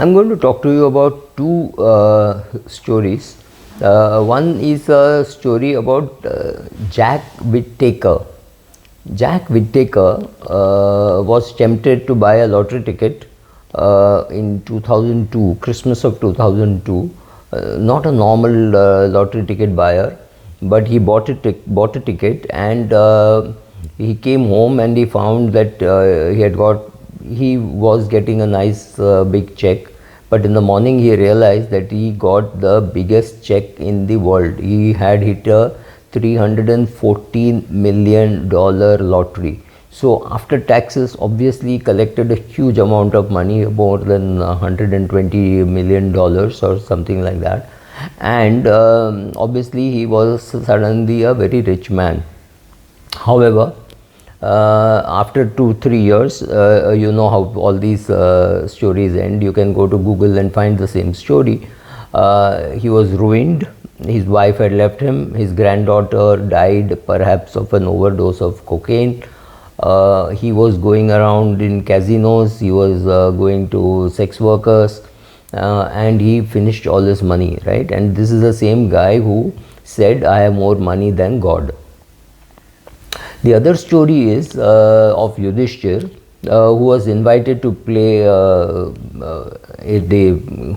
I'm going to talk to you about two stories. One is a story about Jack Whittaker. Jack Whittaker was tempted to buy a lottery ticket in 2002, Christmas of 2002. Not a normal lottery ticket buyer, but he bought a ticket, and he came home and he found that he was getting a nice big check. But in the morning he realized that he got the biggest check in the world. He had hit a $314 million lottery. So after taxes, obviously he collected a huge amount of money, more than $120 million or something like that. And obviously he was suddenly a very rich man. However, after 2-3 years, you know how all these stories end. You can go to Google and find the same story. He was ruined. His wife had left him. His granddaughter died perhaps of an overdose of cocaine. He was going around in casinos. He was going to sex workers, and he finished all his money, right? And this is the same guy who said, "I have more money than God." The other story is of Yudhishthir, who was invited to play who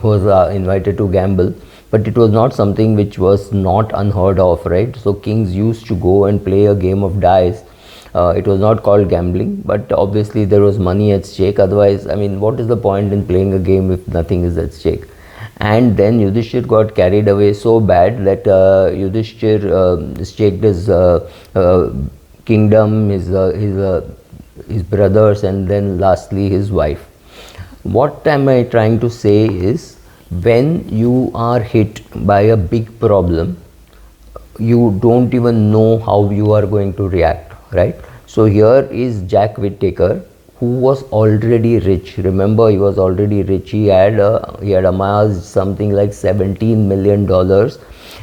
was invited to gamble, but it was not something which was not unheard of, right? So kings used to go and play a game of dice. It was not called gambling, but obviously there was money at stake. Otherwise, I mean, what is the point in playing a game if nothing is at stake? And then Yudhishthir got carried away so bad that Yudhishthir staked his kingdom, his brothers, and then lastly his wife. What am I trying to say is, when you are hit by a big problem, you don't even know how you are going to react, right? So here is Jack Whittaker, who was already rich. Remember, he was already rich. He had amassed something like $17 million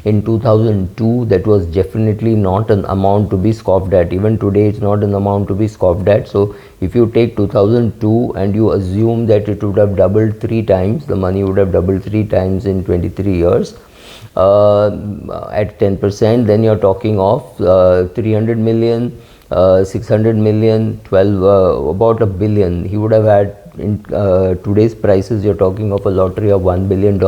in 2002. That was definitely not an amount to be scoffed at. Even today, it's not an amount to be scoffed at. So if you take 2002 and you assume that it would have doubled 3 times, the money would have doubled 3 times in 23 years, at 10%, then you're talking of 300 million, 600 million, 12, about a billion. He would have had, in today's prices, you're talking of a lottery of $1 billion,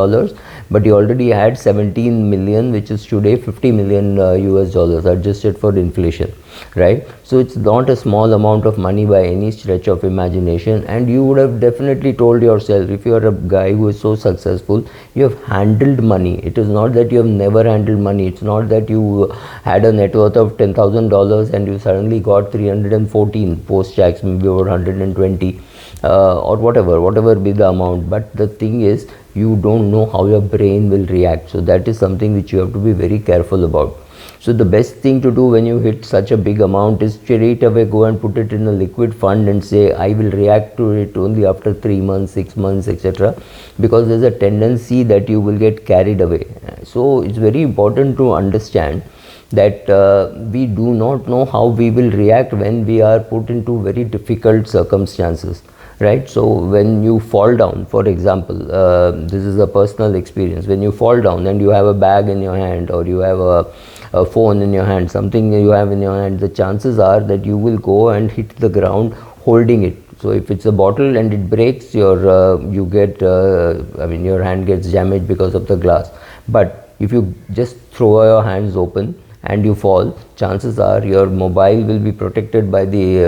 but he already had 17 million, which is today 50 million US dollars, adjusted for inflation, right? So it's not a small amount of money by any stretch of imagination. And you would have definitely told yourself, if you are a guy who is so successful, you have handled money. It is not that you have never handled money. It's not that you had a net worth of $10,000 and you suddenly got 314 post tax, maybe over 120, or whatever be the amount. But the thing is, you don't know how your brain will react. So that is something which you have to be very careful about. So the best thing to do when you hit such a big amount is straight away go and put it in a liquid fund and say, I will react to it only after 3 months, 6 months, etc. Because there's a tendency that you will get carried away. So it's very important to understand that we do not know how we will react when we are put into very difficult circumstances, right? So when you fall down, for example, this is a personal experience. When you fall down and you have a bag in your hand, or you have a phone in your hand, something you have in your hand, the chances are that you will go and hit the ground holding it. So if it's a bottle and it breaks, your hand gets damaged because of the glass. But if you just throw your hands open and you fall, chances are your mobile will be protected by the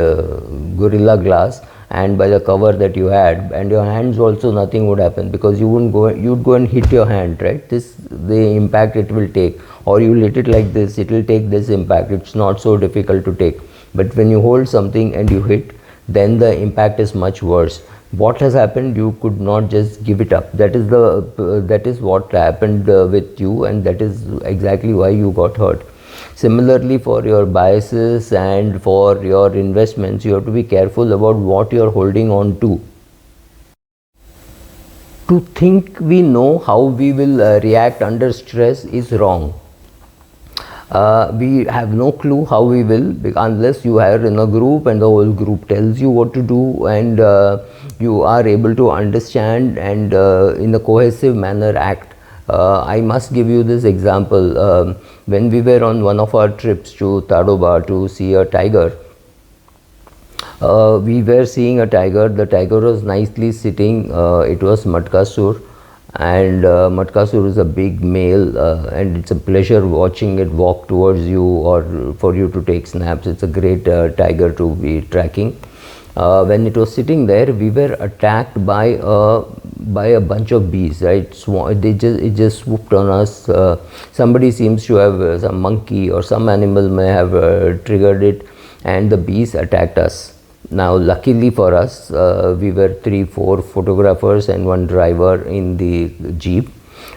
Gorilla Glass and by the cover that you had, and your hands also, nothing would happen, because you'd go and hit your hand, right? The impact it will take, or you hit it like this, it will take this impact. It's not so difficult to take. But when you hold something and you hit, then the impact is much worse. What has happened? You could not just give it up. That is what happened with you, and that is exactly why you got hurt. Similarly, for your biases and for your investments, you have to be careful about what you are holding on to. To think we know how we will react under stress is wrong. We have no clue how we will, unless you are in a group and the whole group tells you what to do, and you are able to understand and in a cohesive manner act. I must give you this example. When we were on one of our trips to Tadoba to see a tiger, we were seeing a tiger. The tiger was nicely sitting. It was Matkasur, and Matkasur is a big male, and it's a pleasure watching it walk towards you or for you to take snaps. It's a great tiger to be tracking. When it was sitting there, we were attacked by a bunch of bees. Right, it just swooped on us. Somebody seems to have some monkey or some animal may have triggered it, and the bees attacked us. Now, luckily for us, we were 3-4 photographers and one driver in the jeep.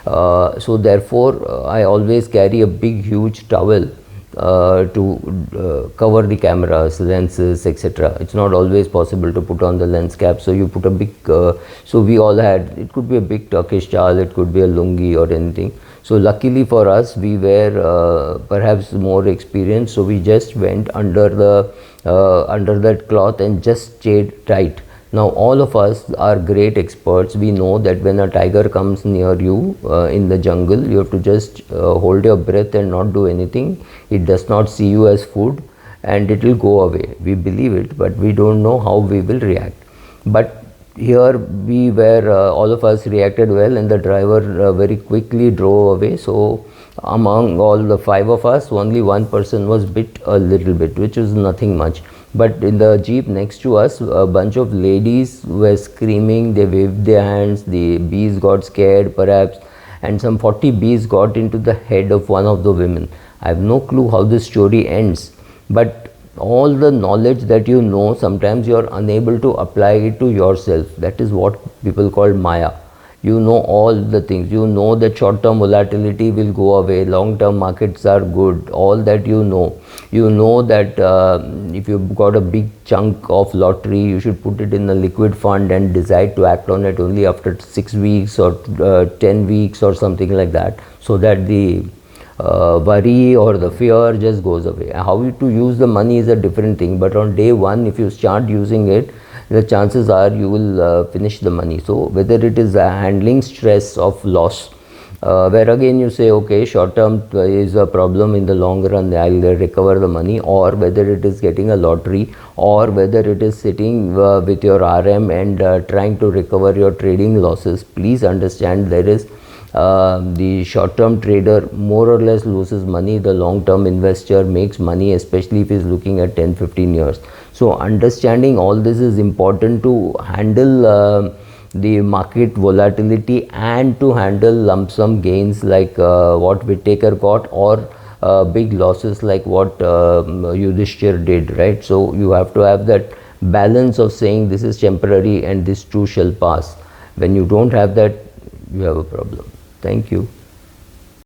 So therefore, I always carry a big, huge towel to cover the cameras, lenses, etc. It's not always possible to put on the lens cap, so you put a big. So we all had. It could be a big Turkish shawl, it could be a lungi or anything. So luckily for us, we were perhaps more experienced, so we just went under that cloth and just stayed tight. Now all of us are great experts. We know that when a tiger comes near you in the jungle, you have to just hold your breath and not do anything. It does not see you as food and it will go away. We believe it, but we don't know how we will react. But here we were, all of us reacted well, and the driver very quickly drove away. So among all the 5 of us, only one person was bit a little bit, which was nothing much. But in the jeep next to us, a bunch of ladies were screaming, they waved their hands, the bees got scared perhaps, and some 40 bees got into the head of one of the women. I have no clue how this story ends, but all the knowledge that you know, sometimes you are unable to apply it to yourself. That is what people call Maya. You know all the things. You know that short-term volatility will go away, long-term markets are good, all that you know. You know that if you've got a big chunk of lottery, you should put it in a liquid fund and decide to act on it only after 6 weeks or 10 weeks or something like that, so that the worry or the fear just goes away. How to use the money is a different thing, but on day one, if you start using it, the chances are you will finish the money. So whether it is handling stress of loss, where again you say, okay, short term is a problem, in the long run I'll recover the money, or whether it is getting a lottery, or whether it is sitting with your RM and trying to recover your trading losses. Please understand, there is the short-term trader more or less loses money. The long-term investor makes money, especially if he is looking at 10-15 years. So understanding all this is important to handle the market volatility and to handle lump sum gains like what Whittaker got, or big losses like what Yudhishthir did, right? So you have to have that balance of saying this is temporary and this too shall pass. When you don't have that, you have a problem. Thank you.